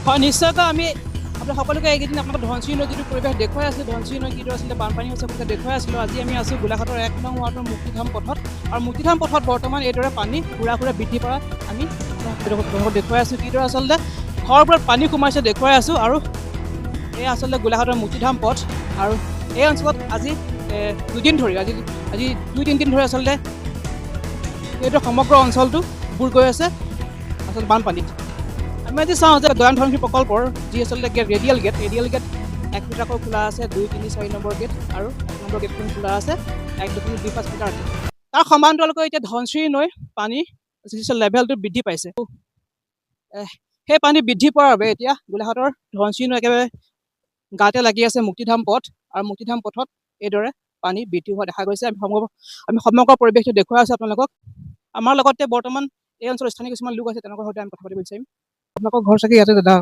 হয় নিশ্চয়কৈ আমি আপোনাক সকলোকে এইকেইদিন আপোনালোকক ধনশিৰি নৈ যিটো পৰিৱেশ দেখুৱাই আছিলোঁ, ধনশিৰি নৈ কিটো আছিলে বানপানী হৈছে আপোনালোকে দেখুৱাই আছিলোঁ। আজি আমি আছোঁ গোলাঘাটৰ 1 নং ৱাৰ্ডৰ মুক্তিধাম পথত, আৰু মুক্তিধাম পথত বৰ্তমান এইদৰে পানী ঘূৰা বৃদ্ধি কৰা আমি দেখুৱাই আছোঁ। কিদৰে আচলতে ঘৰবোৰত পানী সোমাইছে দেখুৱাই আছোঁ। আৰু এই আচলতে গোলাঘাটৰ মুক্তিধাম পথ, আৰু এই অঞ্চলত আজি দুদিন ধৰি আজি 2-3 দিন ধৰি আচলতে এইটো সমগ্ৰ অঞ্চলটো বুৰ গৈ আছে আচলতে বানপানীত। আমি আজি চাওঁ যে দয়ান ধনশিৰি প্ৰকল্পৰ যি আচলতে ৰেডিয়েল গেট 1 মিটাৰকৈ খোলা আছে, 2, 3, 4 নম্বৰ গেট, আৰু 1 নম্বৰ গেটখন খোলা আছে 1.25 মিটাৰ। তাৰ সমান্তৰালকৈ এতিয়া ধনশিৰি নৈ পানী যি লেভেলটো বৃদ্ধি পাইছে, সেই পানী বৃদ্ধি পোৱাৰ বাবে এতিয়া গোলাঘাটৰ ধনশিৰি নৈ একেবাৰে গাতে লাগি আছে মুক্তিধাম পথ, আৰু মুক্তিধাম পথত এইদৰে পানী বৃদ্ধি হোৱা দেখা গৈছে। আমি সমগ্ৰ পৰিৱেশটো দেখুৱাই আছোঁ আপোনালোকক। আমাৰ লগতে বৰ্তমান এই অঞ্চলৰ স্থানীয় কিছুমান লোক আছে, তেওঁলোকৰ সৈতে আমি কথা পাতিব বিচাৰিম। আপোনালোকৰ ঘৰ চাগে ইয়াতে দাদা?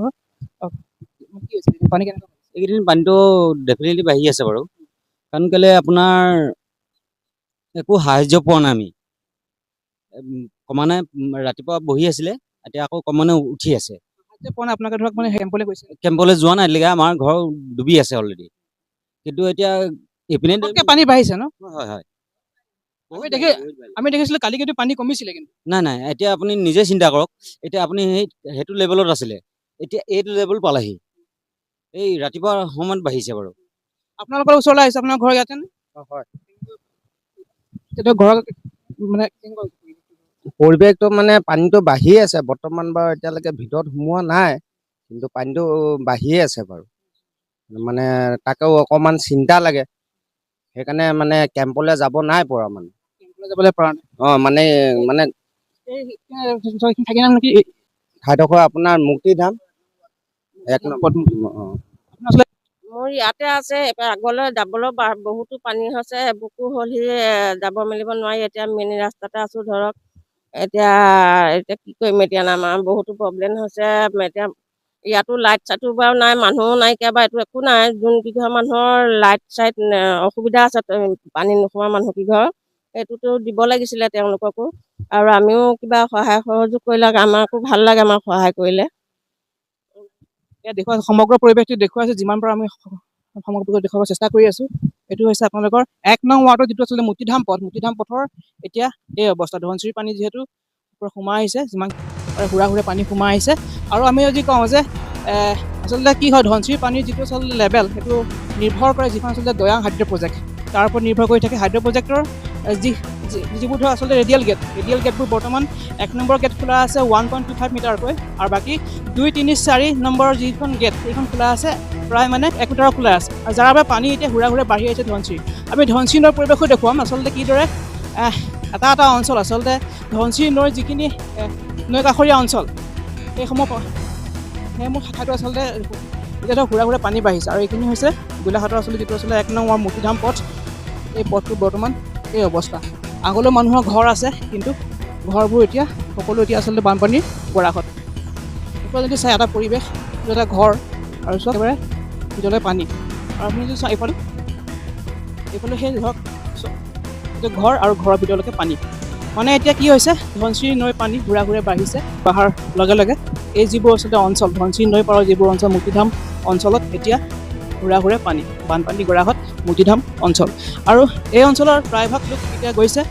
কি হৈছে পানী কেনেকুৱা? এইকেইদিন পানীটো ডেফিনেটলি বাঢ়ি আছে বাৰু, কাৰণ কেলে আপোনাৰ একো সাহায্য পোৱা নাই আমি। ক্ৰমান্বয়ে ৰাতিপুৱা বহি আছিলে, এতিয়া আকৌ ক্ৰমান্বয়ে উঠি আছে। পোৱা নাই আপোনালোকে ধৰক মানে কেম্পলৈ গৈছে? কেম্পলৈ যোৱা নাই, এতিয়ালৈকে আমাৰ ঘৰ ডুবি আছে অলৰেডি। কিন্তু এতিয়া এইপিনে পানী বাঢ়িছে ন? হয় হয়, আমি দেখিছিলোঁ কালি কিন্তু পানী কমিছিলে কিন্তু। নাই, এতিয়া আপুনি নিজে চিন্তা কৰক, এতিয়া আপুনি সেইটো লেভেলত আছিলে, এতিয়া এইটো লেভেল পালেহি। এই ৰাতিপুৱা সময়ত বাঢ়িছে বাৰু। আপোনালোকৰ ওচৰলৈ আহিছে, আপোনাৰ ঘৰ ইয়াতে নে? হয়। তেতিয়া ঘৰৰ মানে পৰিৱেশটো মানে পানীটো বাঢ়ি আছে বৰ্তমান বাৰু, এতিয়ালৈকে ভিতৰত সোমোৱা নাই, কিন্তু পানীটো বাঢ়িয়ে আছে বাৰু। মানে তাকেও অকণমান চিন্তা লাগে, সেইকাৰণে মানে কেম্পলৈ যাব নাই পৰা মানে। যাবলৈ পৰা নাই? মানে থাকি নাম নেকি ঠাইডোখৰ আপোনাৰ মুক্তিধাম 1 নম্বৰ। মোৰ ইয়াতে আছে, আগলৈ যাবলৈ বহুতো পানী হৈছে, বুকু হ'লহি যাব মেলিব নোৱাৰি। এতিয়া মেইন ৰাস্তাতে আছোঁ ধৰক। এতিয়া কি কৰিম, এতিয়া আমাৰ বহুতো প্ৰব্লেম হৈছে। এতিয়া ইয়াতো লাইট চাইটো বাৰু নাই, মানুহো নাইকিয়া বা এইটো একো নাই। যোন কেইঘৰ মানুহৰ লাইট চাইট অসুবিধা আছে, পানী নোসোমোৱা মানুহ কেইঘৰ, সেইটোতো দিব লাগিছিলে তেওঁলোককো, আৰু আমিও কিবা সহায় সহযোগ কৰিলে আমাকো ভাল লাগে, আমাক সহায় কৰিলে। দেখুৱাই সমগ্ৰ পৰিৱেশটো দেখুৱাইছোঁ, যিমান পাৰোঁ আমি সমগ্ৰ পৰিৱেশ দেখুৱাব চেষ্টা কৰি আছোঁ। এইটো হৈছে আপোনালোকৰ 1 নং ৱাৰ্ডৰ যিটো আচলতে মুক্তিধাম পথৰ এতিয়া এই অৱস্থা। ধনশিৰি পানী যিহেতু সোমাই আহিছে, যিমান হুৰা পানী সোমাই আহিছে। আৰু আমি যদি কওঁ যে আচলতে কি হয়, ধনশিৰি পানীৰ যিটো আচলতে লেভেল, সেইটো নিৰ্ভৰ কৰে যিখন আচলতে দয়াং হাইড্ৰ প্ৰজেক্ট, তাৰ ওপৰত নিৰ্ভৰ কৰি থাকে। হাইড্ৰ প্ৰজেক্টৰ যিবোৰ ধৰক আচলতে ৰেডিয়েল গেটবোৰ বৰ্তমান 1 নম্বৰ গেট খোলা আছে 1.25 মিটাৰকৈ, আৰু বাকী 2, 3, 4 নম্বৰ যিখন গেট সেইখন খোলা আছে প্ৰায় মানে 1 মিটাৰ খোলা আছে, আৰু যাৰ বাবে পানী এতিয়া হুৰা বাঢ়ি আহিছে ধনশিৰি। আমি ধনশিৰি নৈৰ পৰিৱেশো দেখুৱাম আচলতে কিদৰে এটা অঞ্চল আচলতে ধনশিৰি নৈৰ যিখিনি নৈ কাষৰীয়া অঞ্চল, সেইসমূহ ঠাইতো আচলতে এতিয়া ধৰক হুৰা পানী বাঢ়িছে। আৰু এইখিনি হৈছে গোলাঘাটৰ আচলতে যিটো আচলতে 1 নং ৱাৰ্ড মুক্তিধাম পথ। এই পথটো বৰ্তমান এই অৱস্থা। আগলৈ মানুহৰ ঘৰ আছে, কিন্তু ঘৰবোৰ এতিয়া সকলো আচলতে বানপানীৰ গৰাহত। এতিয়া যদি চাই এটা পৰিৱেশ, এটা ঘৰ, আৰু চব একেবাৰে ভিতৰলৈ পানী। আৰু আপুনি যদি চাই এইফালে সেই ধৰক ঘৰ, আৰু ঘৰৰ ভিতৰলৈকে পানী। মানে এতিয়া কি হৈছে, ধনশিৰি নৈ পানী হুৰা বাঢ়িছে। বাঢ়াৰ লগে লগে এই যিবোৰ আচলতে অঞ্চল, ধনশিৰি নৈ পাৰৰ যিবোৰ অঞ্চল, মুক্তিধাম অঞ্চলত এতিয়া হুৰা পানী, বানপানী গৰাহত মুক্তিধাম অঞ্চল। আৰু এই অঞ্চলৰ প্ৰায়ভাগ লোক এতিয়া গৈছে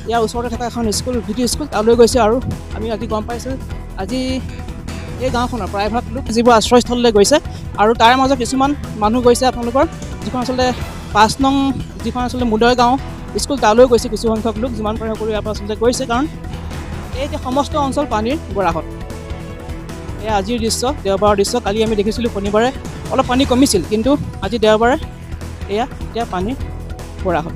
ইয়াৰ ওচৰতে থকা এখন স্কুল, ভিটি স্কুল, তালৈ গৈছে। আৰু আমি আজি গম পাইছোঁ, আজি এই গাঁওখনৰ প্ৰায়ভাগ লোক যিবোৰ আশ্ৰয়স্থললৈ গৈছে, আৰু তাৰে মাজত কিছুমান মানুহ গৈছে আপোনালোকৰ যিখন আচলতে 5 নং যিখন আচলতে মুদৈ গাঁও স্কুল, তালৈ গৈছে কিছু সংখ্যক লোক। যিমান পাৰে সকলো ইয়াৰ পৰা আচলতে গৈছে, কাৰণ এই এতিয়া সমস্ত অঞ্চল পানীৰ গৰাহত। এয়া আজিৰ দৃশ্য, দেওবাৰৰ দৃশ্য। কালি আমি দেখিছিলোঁ শনিবাৰে অলপ পানী কমিছিল, কিন্তু আজি দেওবাৰে এয়া এতিয়া পানীৰ গৰাহত।